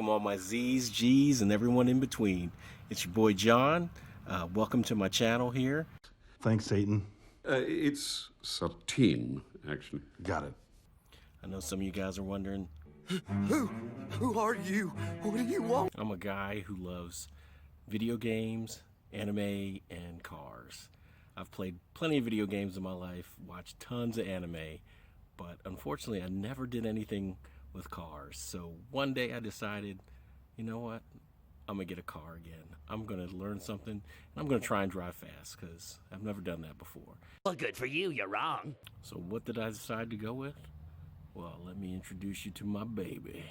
Welcome all my Z's, G's, and everyone in between. It's your boy John. Welcome to my channel here. Thanks, Satan. It's Satine, actually. Got it. I know some of you guys are wondering, Who are you? What do you want? I'm a guy who loves video games, anime, and cars. I've played plenty of video games in my life, watched tons of anime, but unfortunately I never did anything with cars. So one day I decided, you know what? I'm gonna get a car again. I'm gonna learn something, and I'm gonna try and drive fast because I've never done that before. Well, good for you. You're wrong. So what did I decide to go with? Well, let me introduce you to my baby.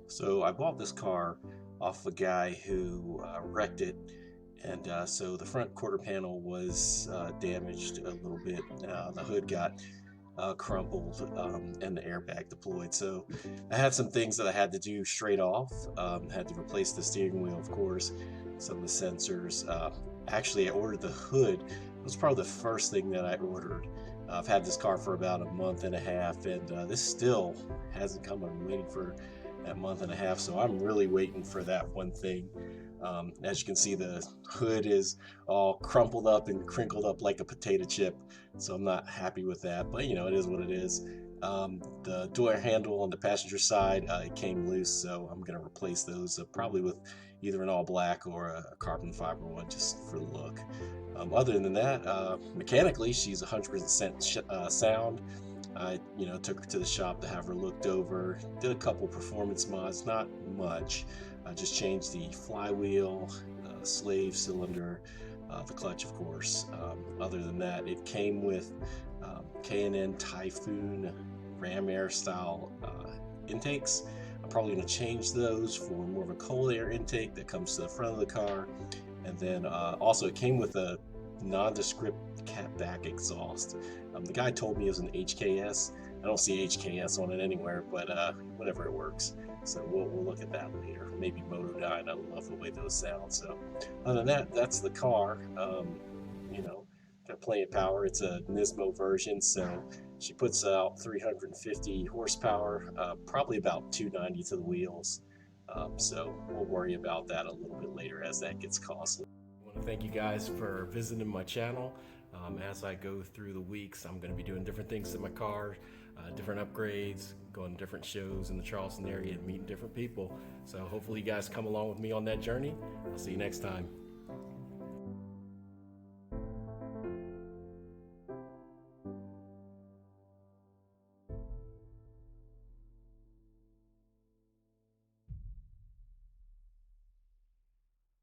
So I bought this car off a guy who wrecked it, and so the front quarter panel was damaged a little bit. The hood got crumpled and the airbag deployed. So I had some things that I had to do straight off. Had to replace the steering wheel, of course, some of the sensors. Actually, I ordered the hood. It was probably the first thing that I ordered. I've had this car for about a month and a half, and this still hasn't come. I'm waiting for that month and a half, so I'm really waiting for that one thing. As you can see, the hood is all crumpled up and crinkled up like a potato chip, so I'm not happy with that, but you know, it is what it is. The door handle on the passenger side, it came loose, so I'm going to replace those probably with either an all black or a carbon fiber one, just for the look. Other than that, mechanically she's 100% sound. I took her to the shop to have her looked over, did a couple performance mods, not much. I just changed the flywheel, slave cylinder, the clutch, of course. Other than that, it came with K&N Typhoon ram air style intakes. I'm probably going to change those for more of a cold air intake that comes to the front of the car. And then also it came with a nondescript catback exhaust. The guy told me it was an HKS. I don't see HKS on it anywhere, but whatever, it works. So we'll look at that later. Maybe Motodyne. I love the way those sound. So other than that, that's the car. Got plenty of power. It's a Nismo version, so she puts out 350 horsepower, probably about 290 to the wheels. So we'll worry about that a little bit later as that gets costly. I want to thank you guys for visiting my channel. As I go through the weeks, I'm going to be doing different things to my car, different upgrades, going to different shows in the Charleston area and meeting different people. So hopefully you guys come along with me on that journey. I'll see you next time.